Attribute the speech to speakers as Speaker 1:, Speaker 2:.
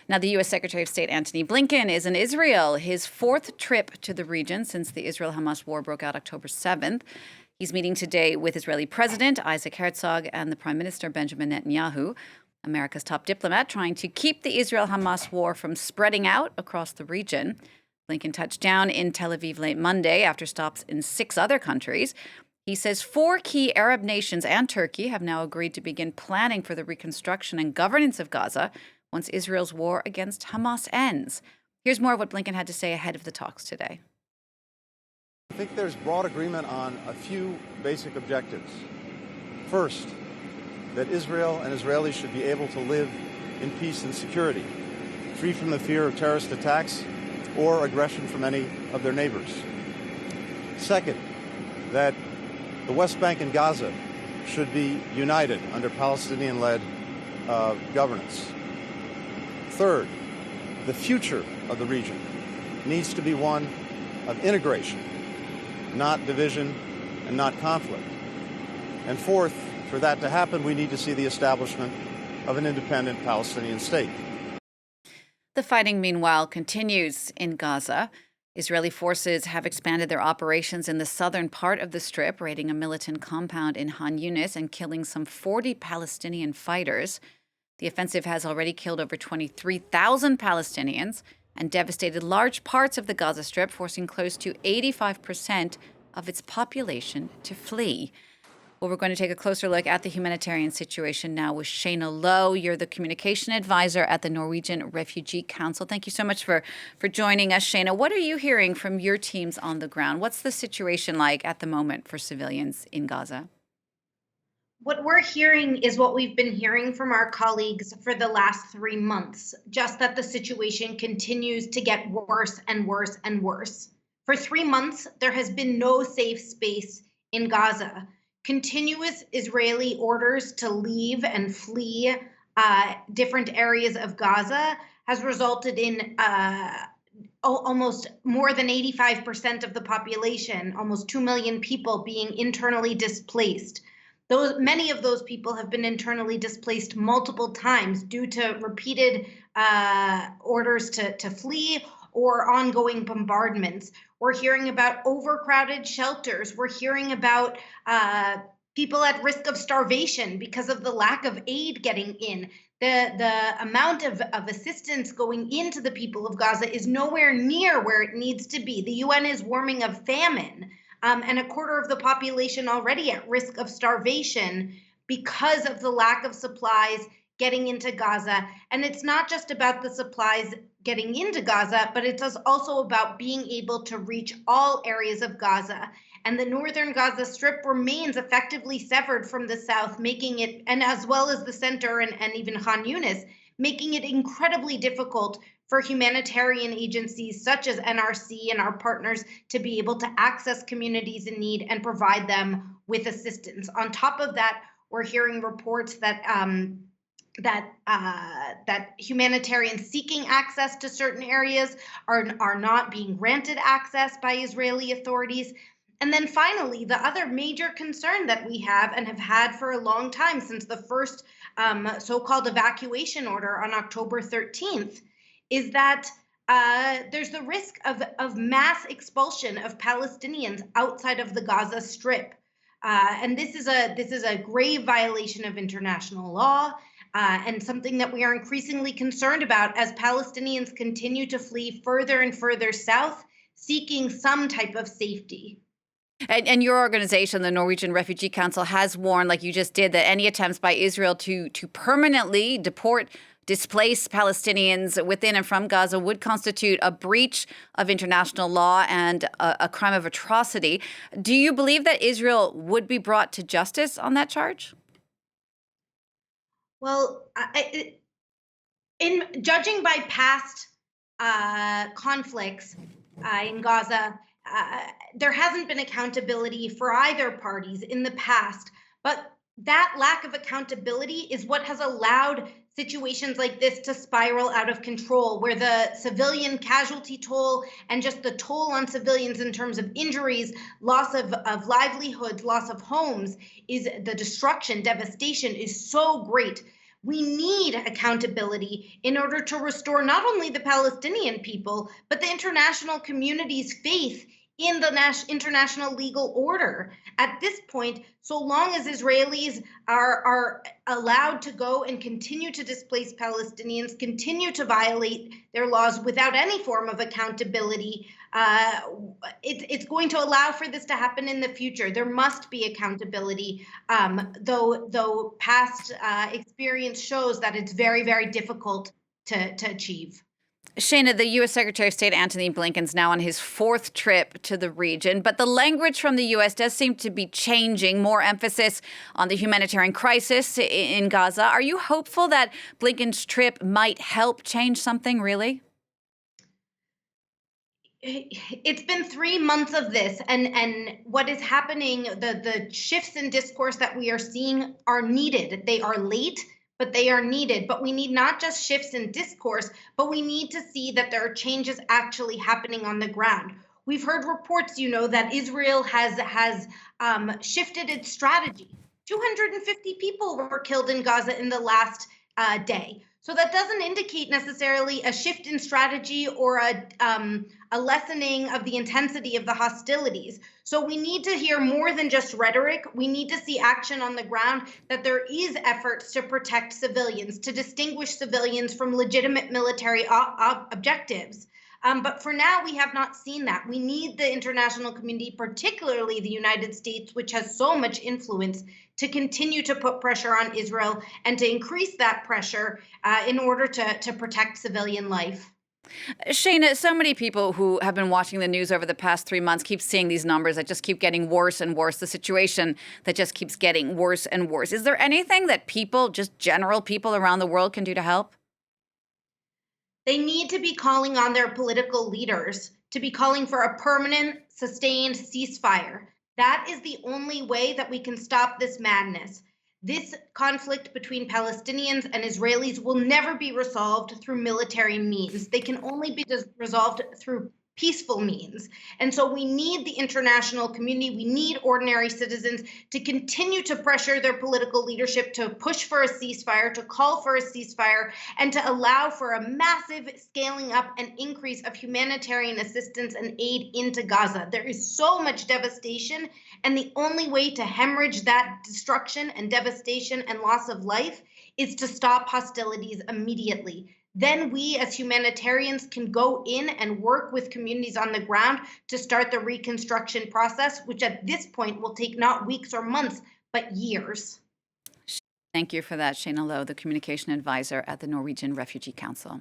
Speaker 1: Now, the U.S. Secretary of State Antony Blinken is in Israel, his fourth trip to the region since the Israel-Hamas war broke out October 7th. He's meeting today with Israeli President Isaac Herzog and the Prime Minister Benjamin Netanyahu, America's top diplomat, trying to keep the Israel-Hamas war from spreading out across the region. Blinken touched down in Tel Aviv late Monday after stops in 6 other countries. He says 4 key Arab nations and Turkey have now agreed to begin planning for the reconstruction and governance of Gaza once Israel's war against Hamas ends. Here's more of what Blinken had to say ahead of the talks today.
Speaker 2: I think there's broad agreement on a few basic objectives. First, that Israel and Israelis should be able to live in peace and security, free from the fear of terrorist attacks or aggression from any of their neighbors. Second, that the West Bank and Gaza should be united under Palestinian-led governance. Third, the future of the region needs to be one of integration, not division and not conflict. And fourth, for that to happen, we need to see the establishment of an independent Palestinian state.
Speaker 1: The fighting, meanwhile, continues in Gaza. Israeli forces have expanded their operations in the southern part of the Strip, raiding a militant compound in Khan Yunis and killing some 40 Palestinian fighters. The offensive has already killed over 23,000 Palestinians and devastated large parts of the Gaza Strip, forcing close to 85% of its population to flee. Well, we're going to take a closer look at the humanitarian situation now with Shaina Low. You're the communication advisor at the Norwegian Refugee Council. Thank you so much for joining us, Shaina. What are you hearing from your teams on the ground? What's the situation like at the moment for civilians in Gaza?
Speaker 3: What we're hearing is what we've been hearing from our colleagues for the last 3 months, just that the situation continues to get worse and worse and worse. For 3 months, there has been no safe space in Gaza. Continuous Israeli orders to leave and flee different areas of Gaza has resulted in almost more than 85% of the population, almost 2 million people, being internally displaced. Many of those people have been internally displaced multiple times due to repeated orders to flee or ongoing bombardments. We're hearing about overcrowded shelters. We're hearing about people at risk of starvation because of the lack of aid getting in. The amount of assistance going into the people of Gaza is nowhere near where it needs to be. The UN is warning of famine, and a quarter of the population already at risk of starvation because of the lack of supplies getting into Gaza. And it's not just about the supplies getting into Gaza, but it's also about being able to reach all areas of Gaza. And the northern Gaza Strip remains effectively severed from the south, making it, and as well as the center and even Khan Yunis, making it incredibly difficult for humanitarian agencies such as NRC and our partners to be able to access communities in need and provide them with assistance. On top of that, we're hearing reports that humanitarians seeking access to certain areas are not being granted access by Israeli authorities. And then finally, the other major concern that we have and have had for a long time since the first so-called evacuation order on October 13th is that there's the risk of mass expulsion of Palestinians outside of the Gaza Strip. And this is a grave violation of international law. And something that we are increasingly concerned about as Palestinians continue to flee further and further south, seeking some type of safety.
Speaker 1: And your organization, the Norwegian Refugee Council, has warned, like you just did, that any attempts by Israel to permanently deport displaced Palestinians within and from Gaza would constitute a breach of international law and a crime of atrocity. Do you believe that Israel would be brought to justice on that charge?
Speaker 3: Well, in judging by past conflicts in Gaza, there hasn't been accountability for either parties in the past, but that lack of accountability is what has allowed situations like this to spiral out of control, where the civilian casualty toll and just the toll on civilians in terms of injuries, loss of livelihoods, loss of homes, is the destruction, devastation is so great. We need accountability in order to restore not only the Palestinian people, but the international community's faith in the international legal order. At this point, so long as Israelis are allowed to go and continue to displace Palestinians, continue to violate their laws without any form of accountability, it's going to allow for this to happen in the future. There must be accountability, though past experience shows that it's very, very difficult to achieve.
Speaker 1: Shaina, the U.S. Secretary of State Antony Blinken's now on his fourth trip to the region, but the language from the U.S. does seem to be changing, more emphasis on the humanitarian crisis in Gaza. Are you hopeful that Blinken's trip might help change something, really?
Speaker 3: It's been 3 months of this, and what is happening, the shifts in discourse that we are seeing are needed. They are late, but they are needed. But we need not just shifts in discourse, but we need to see that there are changes actually happening on the ground. We've heard reports, that Israel has shifted its strategy. 250 people were killed in Gaza in the last day. So that doesn't indicate necessarily a shift in strategy or a lessening of the intensity of the hostilities. So we need to hear more than just rhetoric. We need to see action on the ground, that there is efforts to protect civilians, to distinguish civilians from legitimate military objectives. But for now, we have not seen that. We need the international community, particularly the United States, which has so much influence, to continue to put pressure on Israel and to increase that pressure in order to protect civilian life.
Speaker 1: Shaina, so many people who have been watching the news over the past 3 months keep seeing these numbers that just keep getting worse and worse, the situation that just keeps getting worse and worse. Is there anything that people, just general people around the world, can do to help?
Speaker 3: They need to be calling on their political leaders to be calling for a permanent, sustained ceasefire. That is the only way that we can stop this madness. This conflict between Palestinians and Israelis will never be resolved through military means. They can only be resolved through peaceful means. And so we need the international community, we need ordinary citizens to continue to pressure their political leadership to push for a ceasefire, to call for a ceasefire, and to allow for a massive scaling up and increase of humanitarian assistance and aid into Gaza. There is so much devastation, and the only way to hemorrhage that destruction and devastation and loss of life is to stop hostilities immediately. Then we as humanitarians can go in and work with communities on the ground to start the reconstruction process, which at this point will take not weeks or months, but years.
Speaker 1: Thank you for that, Shaina Low, the communication advisor at the Norwegian Refugee Council.